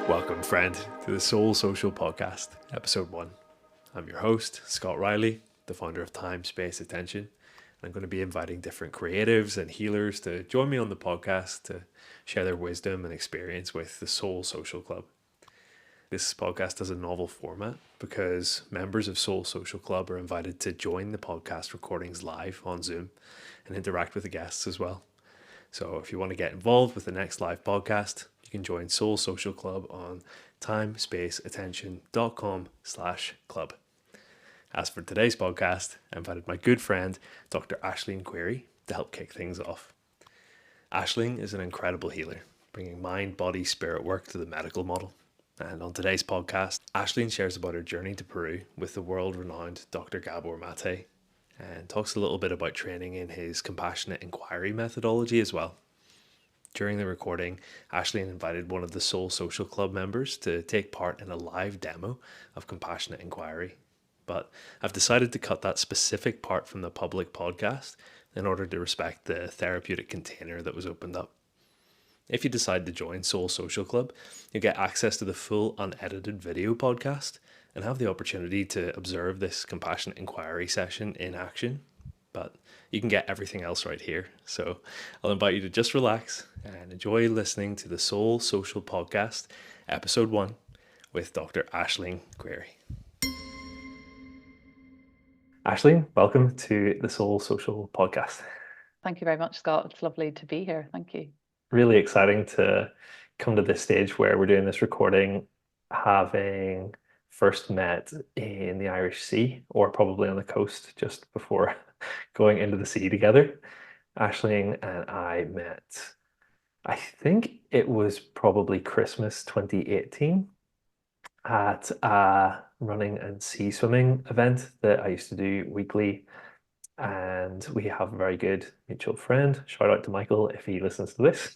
Welcome, friend, to the Soul Social Podcast, Episode 1. I'm your host, Scott Riley, the founder of Time, Space, Attention. And I'm going to be inviting different creatives and healers to join me on the podcast to share their wisdom and experience with the Soul Social Club. This podcast has a novel format because members of Soul Social Club are invited to join the podcast recordings live on Zoom and interact with the guests as well. So if you want to get involved with the next live podcast, you can join Soul Social Club on timespaceattention.com/club. As for today's podcast, I invited my good friend, Dr. Quiery, to help kick things off. Aisling is an incredible healer, bringing mind, body, spirit work to the medical model. And on today's podcast, Aisling shares about her journey to Peru with the world-renowned Dr. Gabor Mate, and talks a little bit about training in his compassionate inquiry methodology as well. During the recording, Aisling invited one of the Soul Social Club members to take part in a live demo of compassionate inquiry. But I've decided to cut that specific part from the public podcast in order to respect the therapeutic container that was opened up. If you decide to join Soul Social Club, you'll get access to the full unedited video podcast and have the opportunity to observe this compassionate inquiry session in action. But you can get everything else right here. So I'll invite you to just relax and enjoy listening to the Soul Social Podcast, Episode 1, with Dr. Aisling Quiery. Aisling, welcome to the Soul Social Podcast. Thank you very much, Scott. It's lovely to be here. Thank you. Really exciting to come to this stage where we're doing this recording, having first met in the Irish Sea, or probably on the coast just before going into the sea together. Aisling and I met, I think it was probably Christmas 2018 at a running and sea swimming event that I used to do weekly. And we have a very good mutual friend, shout out to Michael if he listens to this,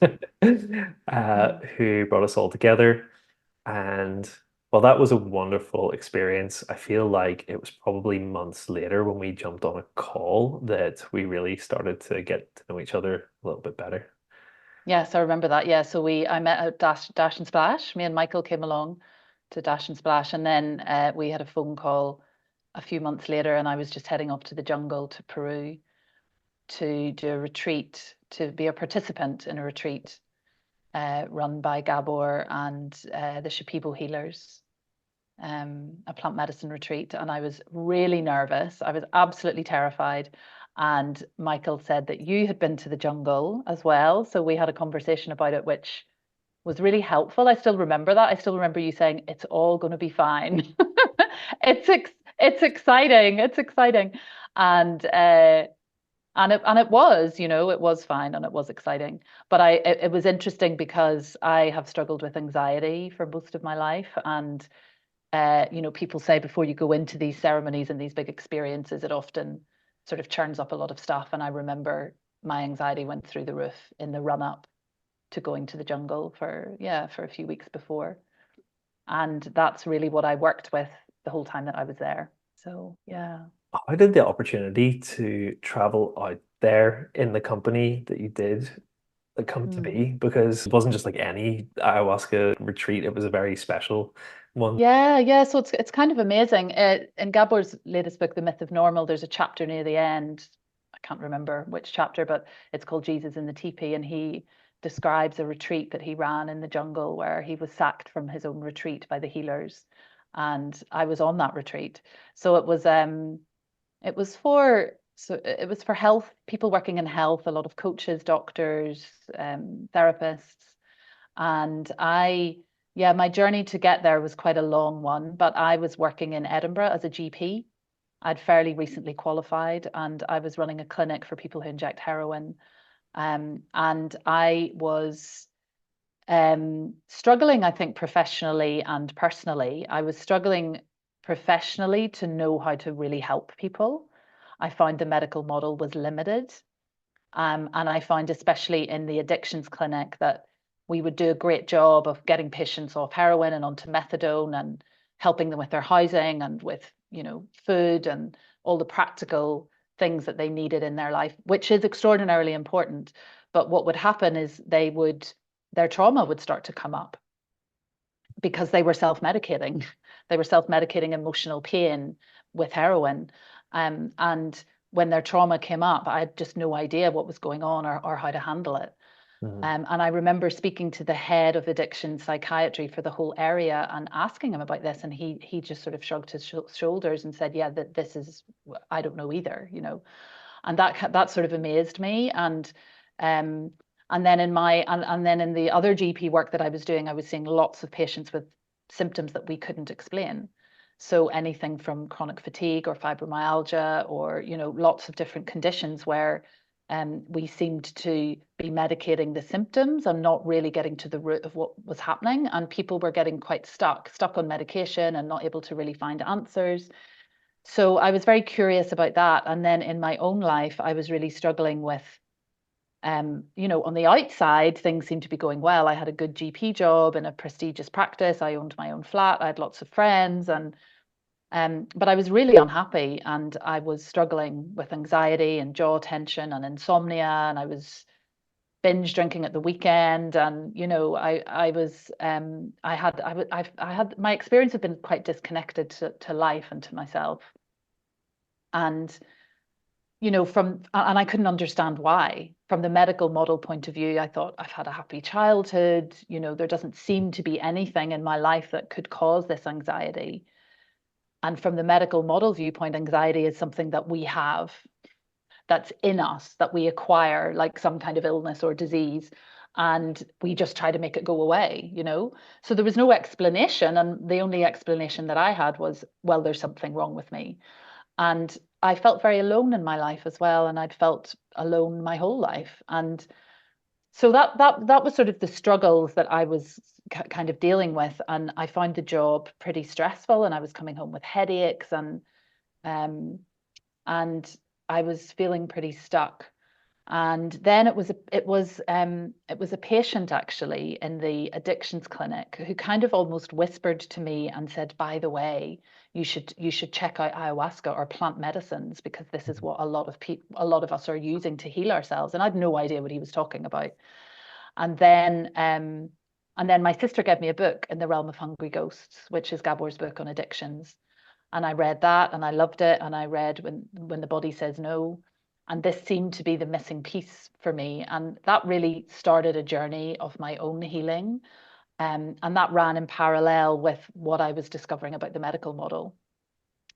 who brought us all together. And well, that was a wonderful experience. I feel like it was probably months later when we jumped on a call that we really started to get to know each other a little bit better. Yes, I remember that. Yeah, so I met at Dash and Splash. Me and Michael came along to Dash and Splash, and then we had a phone call a few months later, and I was just heading off to the jungle to Peru to do a retreat, to be a participant in a retreat run by Gabor and the Shipibo healers, a plant medicine retreat. And I was really nervous. I was absolutely terrified. And Michael said that you had been to the jungle as well. So we had a conversation about it, which was really helpful. I still remember that. I still remember you saying, it's all going to be fine. It's exciting. It's exciting. And it was, it was fine and it was exciting. But it was interesting because I have struggled with anxiety for most of my life. And people say before you go into these ceremonies and these big experiences, it often sort of churns up a lot of stuff. And I remember my anxiety went through the roof in the run up to going to the jungle for a few weeks before. And that's really what I worked with the whole time that I was there. So, yeah. How did the opportunity to travel out there in the company that you did come to be? Because it wasn't just like any ayahuasca retreat, it was a very special one. Yeah. So it's kind of amazing. In Gabor's latest book, The Myth of Normal, there's a chapter near the end. I can't remember which chapter, but it's called Jesus in the Teepee, and he describes a retreat that he ran in the jungle where he was sacked from his own retreat by the healers, and I was on that retreat. So it was for health, people working in health, a lot of coaches, doctors, therapists, and my journey to get there was quite a long one, but I was working in Edinburgh as a GP. I'd fairly recently qualified, and I was running a clinic for people who inject heroin. And I was struggling, I think, professionally and personally. I was struggling professionally to know how to really help people. I found the medical model was limited. And I found, especially in the addictions clinic, that we would do a great job of getting patients off heroin and onto methadone and helping them with their housing and with, food and all the practical things that they needed in their life, which is extraordinarily important. But what would happen is their trauma would start to come up. because they were self-medicating. They were self-medicating emotional pain with heroin. And when their trauma came up, I had just no idea what was going on or how to handle it. Mhm. And I remember speaking to the head of addiction psychiatry for the whole area and asking him about this, and he just sort of shrugged his shoulders and said, "Yeah, that this is I don't know either, you know." And that sort of amazed me. Um, and then and then in the other GP work that I was doing, I was seeing lots of patients with symptoms that we couldn't explain. So anything from chronic fatigue or fibromyalgia, or lots of different conditions where we seemed to be medicating the symptoms and not really getting to the root of what was happening. And people were getting quite stuck on medication and not able to really find answers. So I was very curious about that. And then in my own life, I was really struggling with, on the outside, things seemed to be going well. I had a good GP job in a prestigious practice. I owned my own flat. I had lots of friends, but I was really unhappy, and I was struggling with anxiety and jaw tension and insomnia, and I was binge drinking at the weekend. And I had my experience had been quite disconnected to life and to myself. And and I couldn't understand why. From the medical model point of view, I thought, I've had a happy childhood. There doesn't seem to be anything in my life that could cause this anxiety. And from the medical model viewpoint, anxiety is something that we have, that's in us, that we acquire, like some kind of illness or disease, and we just try to make it go away. So there was no explanation, and the only explanation that I had was, well, there's something wrong with me. And I felt very alone in my life as well, and I'd felt alone my whole life. And so that was sort of the struggles that I was kind of dealing with. And I found the job pretty stressful, and I was coming home with headaches, um, and I was feeling pretty stuck. And then it was a patient actually in the addictions clinic who kind of almost whispered to me and said, by the way, you should check out ayahuasca or plant medicines, because this is what a lot of us are using to heal ourselves. And I had no idea what he was talking about. And then my sister gave me a book, In the Realm of Hungry Ghosts, which is Gabor's book on addictions. And I read that and I loved it. And I read When the Body Says No. And this seemed to be the missing piece for me. And that really started a journey of my own healing. And that ran in parallel with what I was discovering about the medical model.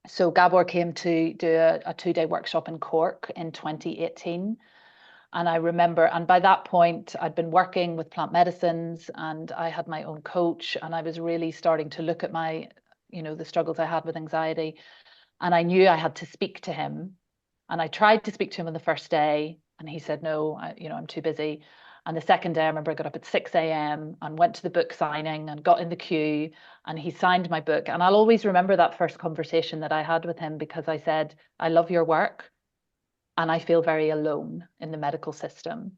So Gabor came to do a 2-day workshop in Cork in 2018. And I remember, and by that point, I'd been working with plant medicines, and I had my own coach, and I was really starting to look at the struggles I had with anxiety. And I knew I had to speak to him. And I tried to speak to him on the first day, and he said, no, I'm too busy. And the second day, I remember I got up at 6 a.m. and went to the book signing and got in the queue, and he signed my book. And I'll always remember that first conversation that I had with him, because I said, I love your work, and I feel very alone in the medical system,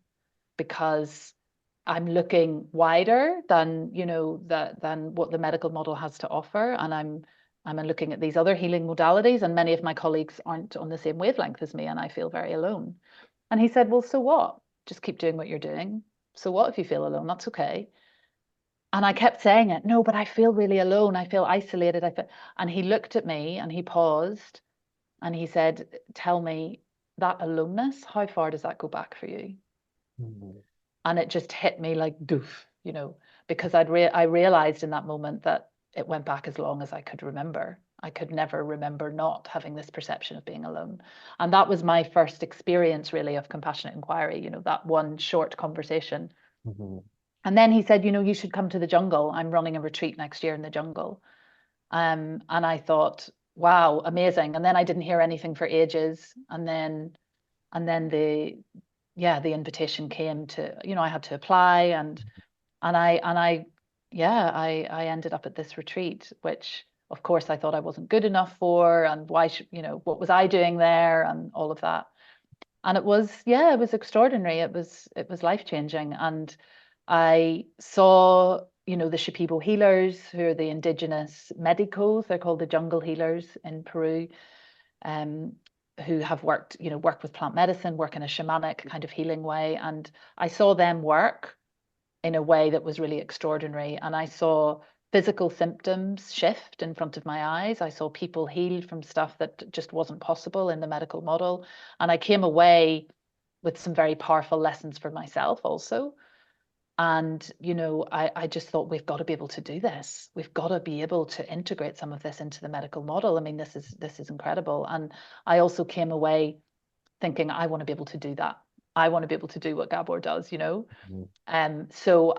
because I'm looking wider than than what the medical model has to offer, and I'm looking at these other healing modalities, and many of my colleagues aren't on the same wavelength as me, and I feel very alone. And he said, well, so what? Just keep doing what you're doing. So what if you feel alone? That's okay. And I kept saying it, no, but I feel really alone. I feel isolated. And he looked at me and he paused and he said, tell me, that aloneness, how far does that go back for you? Mhm. And it just hit me like doof, because I realized in that moment that it went back as long as I could remember. I could never remember not having this perception of being alone. And that was my first experience really of compassionate inquiry, that one short conversation. Mhm. And then he said, you should come to the jungle. I'm running a retreat next year in the jungle. And I thought, wow, amazing. And then I didn't hear anything for ages. And then the invitation came to, I had to apply, and I ended up at this retreat, which of course I thought I wasn't good enough for, and why should, what was I doing there, and all of that. And it was extraordinary. It was life-changing. And I saw, the Shipibo healers, who are the indigenous medicos. They're called the jungle healers in Peru, um, who have work with plant medicine, work in a shamanic kind of healing way. And I saw them work in a way that was really extraordinary. And I saw physical symptoms shift in front of my eyes. I saw people healed from stuff that just wasn't possible in the medical model. And I came away with some very powerful lessons for myself also. And, I just thought we've got to be able to do this. We've got to be able to integrate some of this into the medical model. I mean, this is incredible. And I also came away thinking I want to be able to do that. I want to be able to do what Gabor does. So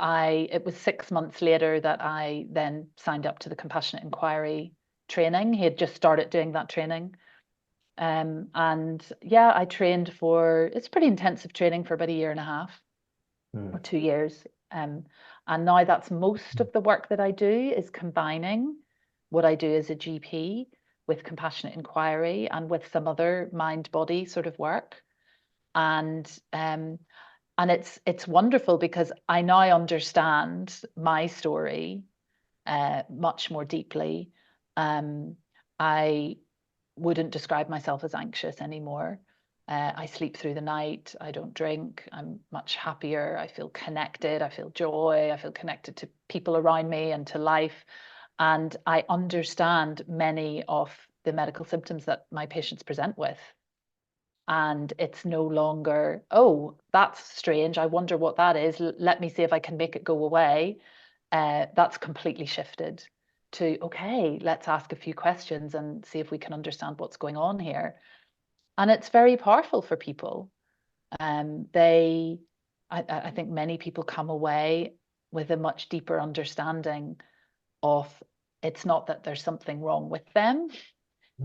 it was 6 months later that I then signed up to the compassionate inquiry training. He had just started doing that training. And yeah, I trained it's pretty intensive training for about a year and a half or 2 years. And now that's most of the work that I do is combining what I do as a GP with compassionate inquiry and with some other mind body sort of work. And it's wonderful because I now understand my story much more deeply. I wouldn't describe myself as anxious anymore. I sleep through the night. I don't drink. I'm much happier. I feel connected. I feel joy. I feel connected to people around me and to life. And I understand many of the medical symptoms that my patients present with. And it's no longer, oh, that's strange. I wonder what that is. Let me see if I can make it go away. That's completely shifted to, okay, let's ask a few questions and see if we can understand what's going on here. And it's very powerful for people. I think many people come away with a much deeper understanding of it's not that there's something wrong with them.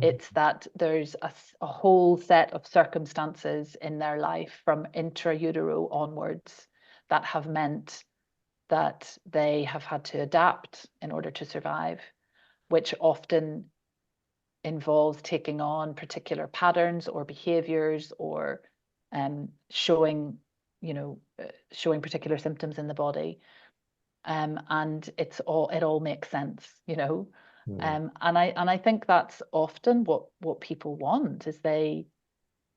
It's that there's a whole set of circumstances in their life from intra-utero onwards that have meant that they have had to adapt in order to survive, which often involves taking on particular patterns or behaviors or showing, showing particular symptoms in the body. And it all makes sense. And I think that's often what people want is they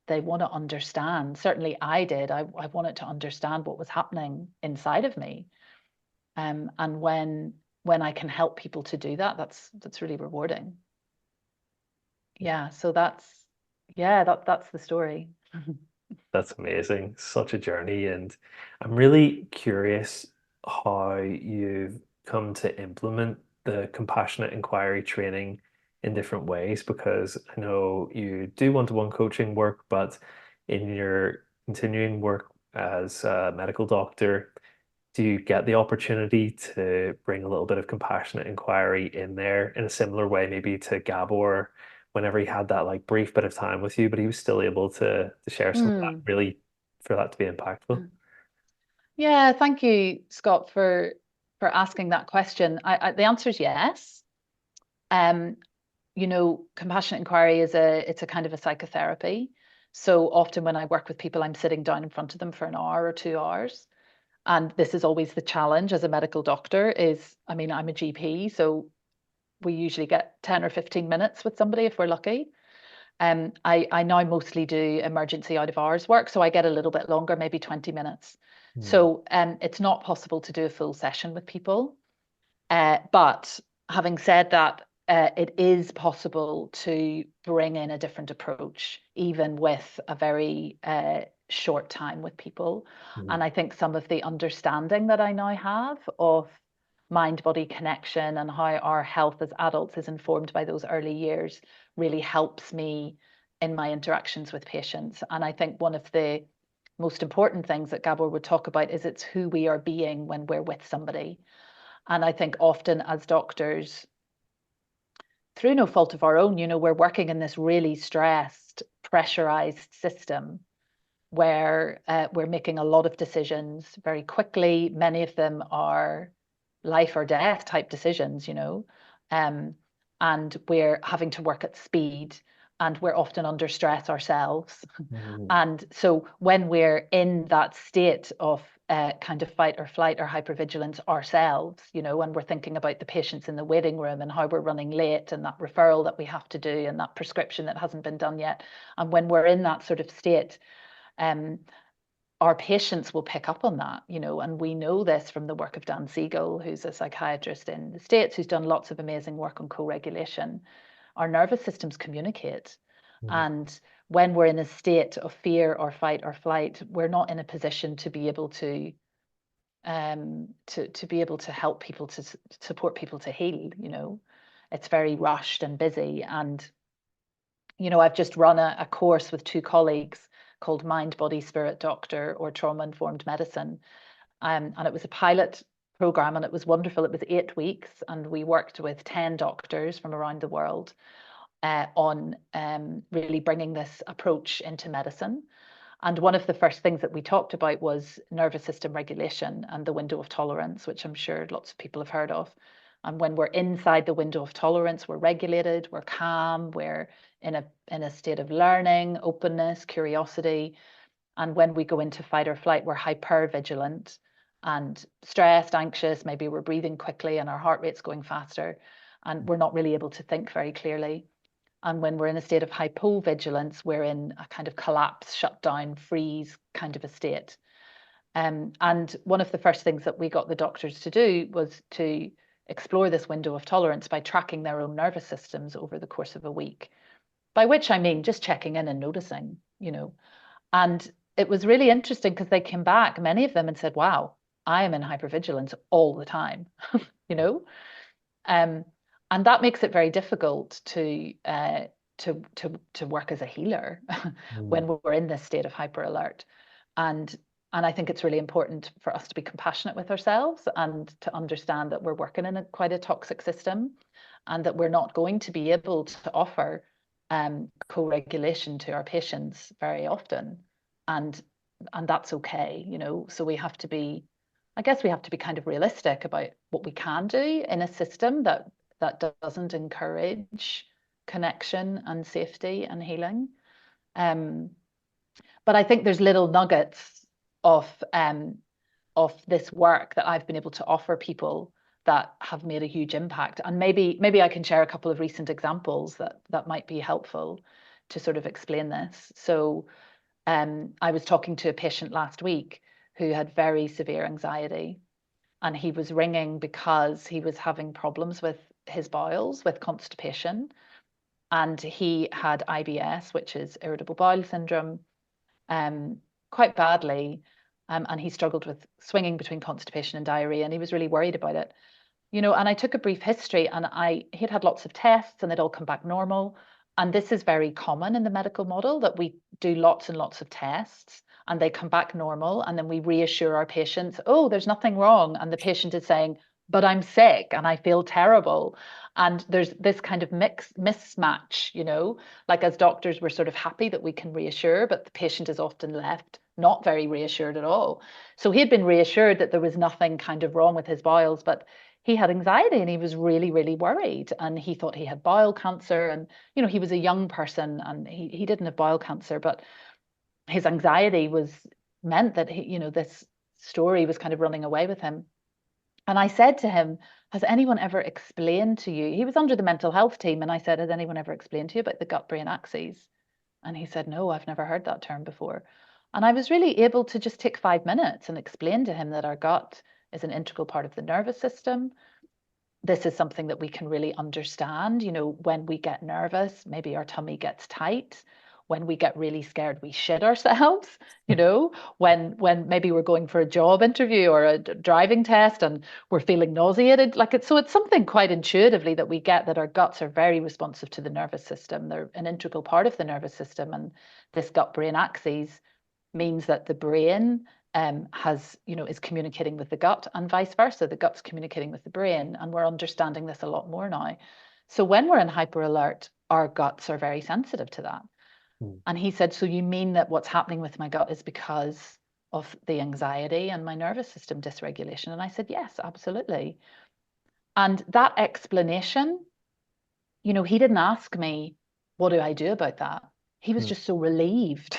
want to understand. Certainly I did. I wanted to understand what was happening inside of me. And when I can help people to do that, that's really rewarding. Yeah, so that's the story. That's amazing. Such a journey. And I'm really curious how you've come to implement the compassionate inquiry training in different ways, because I know you do one-to-one coaching work, but in your continuing work as a medical doctor, do you get the opportunity to bring a little bit of compassionate inquiry in there in a similar way, maybe to Gabor, whenever he had that like brief bit of time with you, but he was still able to share some of that Hmm. really for that to be impactful? Yeah, thank you, Scott, for asking that question. The answer is yes. Um, compassionate inquiry it's a kind of a psychotherapy. So often when I work with people, I'm sitting down in front of them for an hour or 2 hours. And this is always the challenge as a medical doctor is, I mean, I'm a GP, so we usually get 10 or 15 minutes with somebody if we're lucky. I now mostly do emergency out of hours work, so I get a little bit longer, maybe 20 minutes. Mm, So it's not possible to do a full session with people. But having said that, it is possible to bring in a different approach, even with a very short time with people. mm, And I think some of the understanding that I now have of mind-body connection and how our health as adults is informed by those early years really helps me in my interactions with patients. And I think one of the most important things that Gabor would talk about is it's who we are being when we're with somebody. And I think often as doctors, through no fault of our own, we're working in this really stressed, pressurized system where we're making a lot of decisions very quickly. Many of them are life or death type decisions. Um, and we're having to work at speed and we're often under stress ourselves. mm, And so when we're in that state of kind of fight or flight or hypervigilance ourselves, and we're thinking about the patients in the waiting room and how we're running late and that referral that we have to do and that prescription that hasn't been done yet. And when we're in that sort of state, um, our patients will pick up on that, and we know this from the work of Dan Siegel, who's a psychiatrist in the States, who's done lots of amazing work on co-regulation. Our nervous systems communicate. Mm. And when we're in a state of fear or fight or flight, we're not in a position to be able to be able to help people, to support people to heal. It's very rushed and busy. And I've just run a course with two colleagues called Mind, Body, Spirit Doctor, or Trauma Informed Medicine. And it was a pilot program, and it was wonderful. It was 8 weeks, and we worked with 10 doctors from around the world on really bringing this approach into medicine. And one of the first things that we talked about was nervous system regulation and the window of tolerance, which I'm sure lots of people have heard of. And when we're inside the window of tolerance, we're regulated, we're calm, we're in a state of learning, openness, curiosity. And when we go into fight or flight, we're hyper vigilant and stressed, anxious. Maybe we're breathing quickly and our heart rate's going faster, and we're not really able to think very clearly. And when we're in a state of hypovigilance, we're in a kind of collapse, shutdown, freeze kind of a state. And one of the first things that we got the doctors to do was to explore this window of tolerance by tracking their own nervous systems over the course of a week, by which I mean just checking in and noticing. And it was really interesting because they came back, many of them, and said, wow, I am in hypervigilance all the time, you know? Um, and that makes it very difficult to work as a healer Mm. when we're in this state of hyper alert. And I think it's really important for us to be compassionate with ourselves and to understand that we're working in quite a toxic system, and that we're not going to be able to offer co-regulation to our patients very often. And that's okay. So I guess we have to be kind of realistic about what we can do in a system that doesn't encourage connection and safety and healing. Um, but I think there's little nuggets of this work that I've been able to offer people that have made a huge impact. And maybe I can share a couple of recent examples that might be helpful to sort of explain this. So I was talking to a patient last week who had very severe anxiety, and he was ringing because he was having problems with his bowels, with constipation, and he had IBS, which is irritable bowel syndrome, um, quite badly. And he struggled with swinging between constipation and diarrhea, and he was really worried about it. And I took a brief history, and he'd had lots of tests and they'd all come back normal. And this is very common in the medical model, that we do lots and lots of tests and they come back normal. And then we reassure our patients, oh, there's nothing wrong. And the patient is saying, but I'm sick and I feel terrible. And there's this kind of mismatch. Like as doctors, we're sort of happy that we can reassure, but the patient is often left not very reassured at all. So he had been reassured that there was nothing kind of wrong with his bowels, but he had anxiety and he was really, really worried. And he thought he had bowel cancer. And, he was a young person and he didn't have bowel cancer, but his anxiety meant that this story was kind of running away with him. And I said to him, has anyone ever explained to you? He was under the mental health team. And I said, has anyone ever explained to you about the gut brain axes? And he said, no, I've never heard that term before. And I was really able to just take 5 minutes and explain to him that our gut is an integral part of the nervous system. This is something that we can really understand. When we get nervous, maybe our tummy gets tight. When we get really scared, we shit ourselves. When maybe we're going for a job interview or a driving test and we're feeling nauseated. It's something quite intuitively that we get, that our guts are very responsive to the nervous system. They're an integral part of the nervous system, and this gut-brain axis means that the brain is communicating with the gut, and vice versa. The gut's communicating with the brain, and we're understanding this a lot more now. So when we're in hyper alert, our guts are very sensitive to that. Mm. And he said, so you mean that what's happening with my gut is because of the anxiety and my nervous system dysregulation? And I said, yes, absolutely. And that explanation, he didn't ask me, what do I do about that? he was just so relieved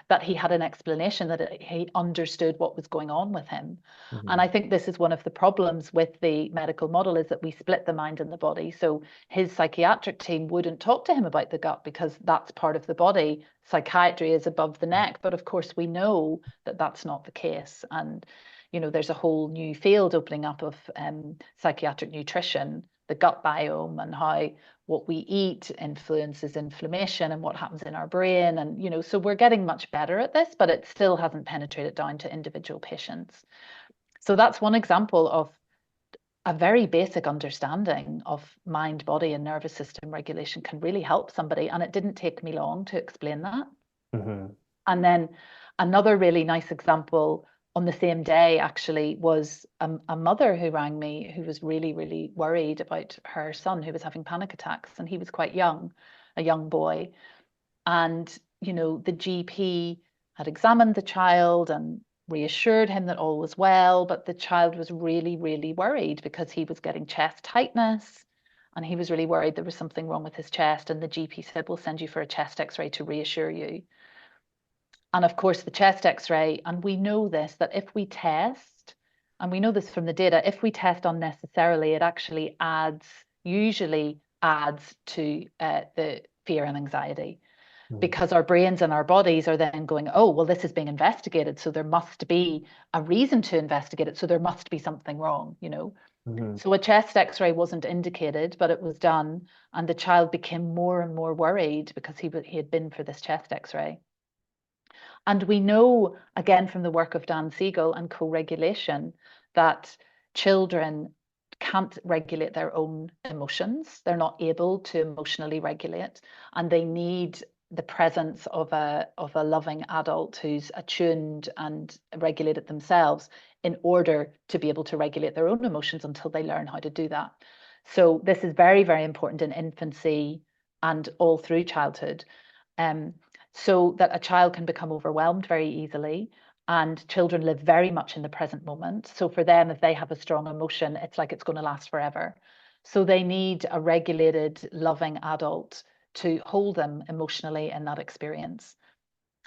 that he had an explanation, that he understood what was going on with him. And Mm-hmm. I think this is one of the problems with the medical model, is that we split the mind and the body. So his psychiatric team wouldn't talk to him about the gut because that's part of the body. Psychiatry is above the neck. But of course, we know that that's not the case. And, you know, there's a whole new field opening up of psychiatric nutrition, the gut biome, and how what we eat influences inflammation and what happens in our brain. And, you know, so we're getting much better at this, but it still hasn't penetrated down to individual patients. So that's one example of a very basic understanding of mind, body, and nervous system regulation can really help somebody. And it didn't take me long to explain that. Mm-hmm. And then another really nice example on the same day actually was a mother who rang me, who was really, really worried about her son, who was having panic attacks. And he was quite young, a young boy. And, you know, the GP had examined the child and reassured him that all was well, but the child was really, really worried because he was getting chest tightness, and he was really worried there was something wrong with his chest. And the GP said, we'll send you for a chest x-ray to reassure you. And of course, the chest x-ray, and we know this, that if we test, and we know this from the data, if we test unnecessarily, it actually usually adds to the fear and anxiety, because our brains and our bodies are then going, oh, well, this is being investigated, so there must be a reason to investigate it, so there must be something wrong, you know. Mm-hmm. So a chest x-ray wasn't indicated, but it was done, and the child became more and more worried because he had been for this chest x-ray. And we know, again, from the work of Dan Siegel and co-regulation, that children can't regulate their own emotions. They're not able to emotionally regulate, and they need the presence of a loving adult who's attuned and regulated themselves in order to be able to regulate their own emotions until they learn how to do that. So this is very, very important in infancy and all through childhood. So that a child can become overwhelmed very easily, and children live very much in the present moment. So for them, if they have a strong emotion, it's like it's going to last forever. So they need a regulated, loving adult to hold them emotionally in that experience.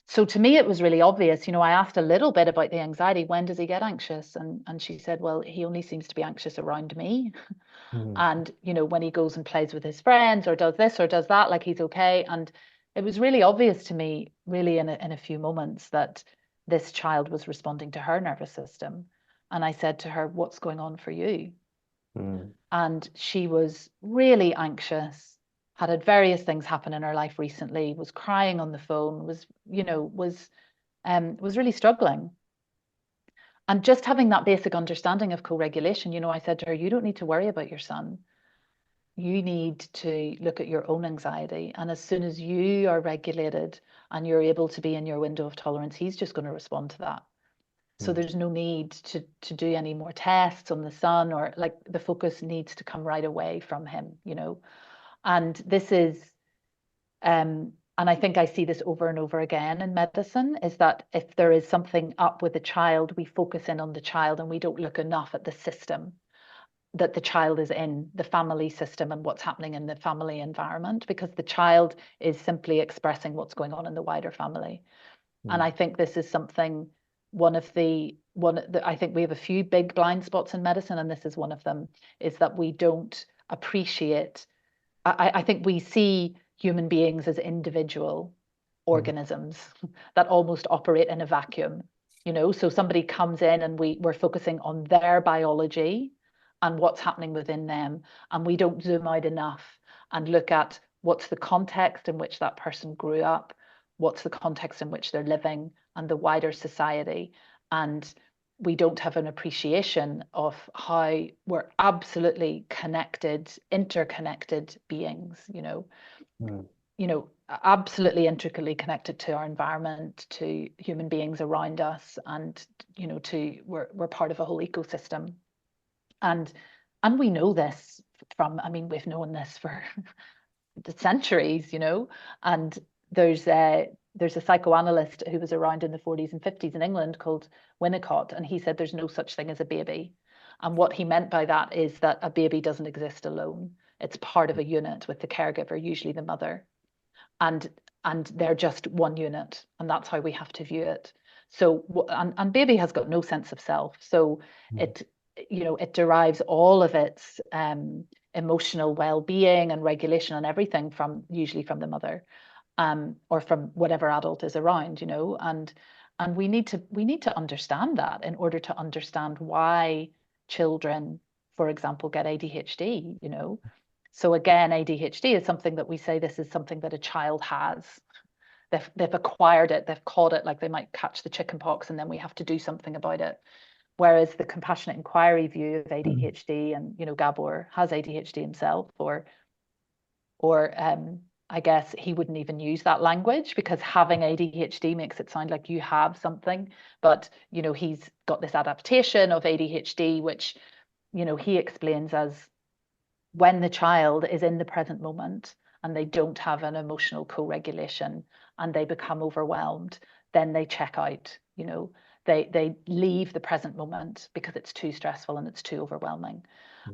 So to me, it was really obvious. You know, I asked a little bit about the anxiety. When does he get anxious? And she said, well, he only seems to be anxious around me. Mm-hmm. And, you know, when he goes and plays with his friends or does this or does that, like he's okay. And it was really obvious to me, really, in a few moments, that this child was responding to her nervous system. And I said to her, what's going on for you? Mm-hmm. And she was really anxious, had various things happen in her life recently, was crying on the phone, was, you know, was really struggling. And just having that basic understanding of co-regulation, you know, I said to her, you don't need to worry about your son. You need to look at your own anxiety. And as soon as you are regulated and you're able to be in your window of tolerance, he's just going to respond to that. So there's no need to do any more tests on the son, or like the focus needs to come right away from him, you know. And this is, and I think I see this over and over again in medicine, is that if there is something up with the child, we focus in on the child and we don't look enough at the system that the child is in, the family system, and what's happening in the family environment, because the child is simply expressing what's going on in the wider family. And I think this is something, I think we have a few big blind spots in medicine, and this is one of them, is that we don't appreciate, I think we see human beings as individual organisms that almost operate in a vacuum, you know. So somebody comes in and we're focusing on their biology and what's happening within them, and we don't zoom out enough and look at what's the context in which that person grew up, what's the context in which they're living, and the wider society. And we don't have an appreciation of how we're absolutely connected, interconnected beings, you know, absolutely intricately connected to our environment, to human beings around us, and, you know, we're part of a whole ecosystem. And we know this from, I mean, we've known this for the centuries, you know. And there's a psychoanalyst who was around in the 40s and 50s in England called Winnicott, and he said there's no such thing as a baby. And what he meant by that is that a baby doesn't exist alone. It's part of a unit with the caregiver, usually the mother. And and they're just one unit, and that's how we have to view it. So, and baby has got no sense of self, so it, it derives all of its emotional well-being and regulation and everything from usually from the mother, or from whatever adult is around, and we need to understand that in order to understand why children, for example, get ADHD. So again, ADHD is something that we say this is something that a child has. They've acquired it, they've caught it, like they might catch the chicken pox, and then we have to do something about it. Whereas the compassionate inquiry view of ADHD, and Gabor has ADHD himself, or I guess he wouldn't even use that language, because having ADHD makes it sound like you have something. But he's got this adaptation of ADHD, which he explains as when the child is in the present moment and they don't have an emotional co-regulation and they become overwhelmed, then they check out. They leave the present moment because it's too stressful and it's too overwhelming.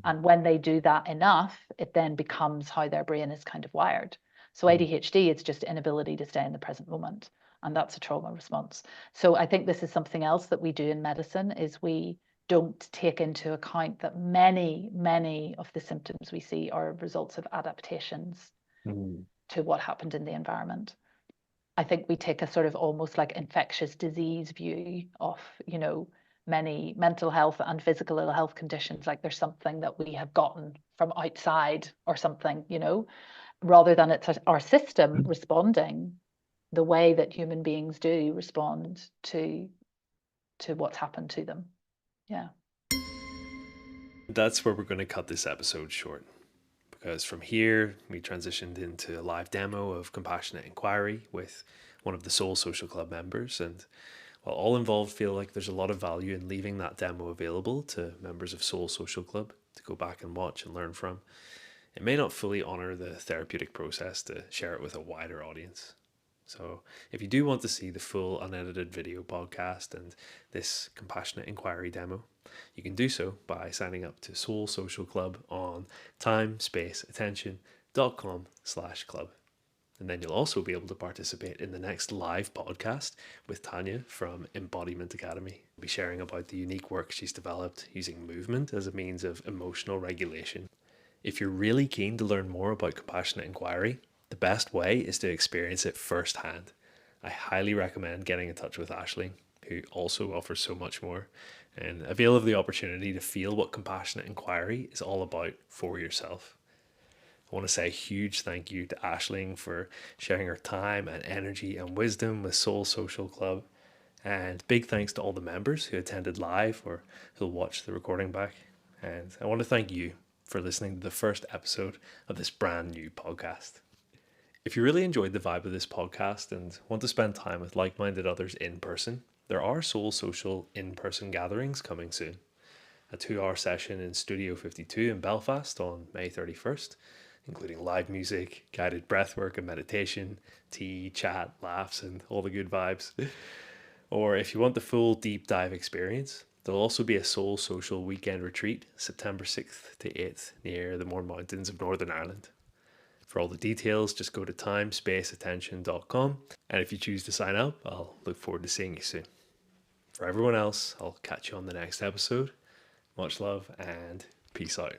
And when they do that enough, it then becomes how their brain is kind of wired. So ADHD is just inability to stay in the present moment, and that's a trauma response. So I think this is something else that we do in medicine, is we don't take into account that many of the symptoms we see are results of adaptations to what happened in the environment. I think we take a sort of almost like infectious disease view of, many mental health and physical ill health conditions, like there's something that we have gotten from outside or something, rather than it's our system responding the way that human beings do respond to what's happened to them. Yeah. That's where we're going to cut this episode short, because from here we transitioned into a live demo of Compassionate Inquiry with one of the Soul Social Club members, and while all involved feel like there's a lot of value in leaving that demo available to members of Soul Social Club to go back and watch and learn from, it may not fully honour the therapeutic process to share it with a wider audience. So if you do want to see the full unedited video podcast and this Compassionate Inquiry demo, you can do so by signing up to Soul Social Club on timespaceattention.com/club. And then you'll also be able to participate in the next live podcast with Tanya from Embodiment Academy. We'll be sharing about the unique work she's developed using movement as a means of emotional regulation. If you're really keen to learn more about Compassionate Inquiry, the best way is to experience it firsthand. I highly recommend getting in touch with Aisling, who also offers so much more, and avail of the opportunity to feel what Compassionate Inquiry is all about for yourself. I want to say a huge thank you to Aisling for sharing her time and energy and wisdom with Soul Social Club. And big thanks to all the members who attended live or who'll watch the recording back. And I want to thank you for listening to the first episode of this brand new podcast. If you really enjoyed the vibe of this podcast and want to spend time with like-minded others in person, there are Soul Social in-person gatherings coming soon. A 2-hour session in Studio 52 in Belfast on May 31st, including live music, guided breathwork and meditation, tea, chat, laughs, and all the good vibes. Or if you want the full deep dive experience, there'll also be a Soul Social weekend retreat, September 6th to 8th, near the Mourne Mountains of Northern Ireland. For all the details, just go to timespaceattention.com, and if you choose to sign up, I'll look forward to seeing you soon. For everyone else, I'll catch you on the next episode. Much love and peace out.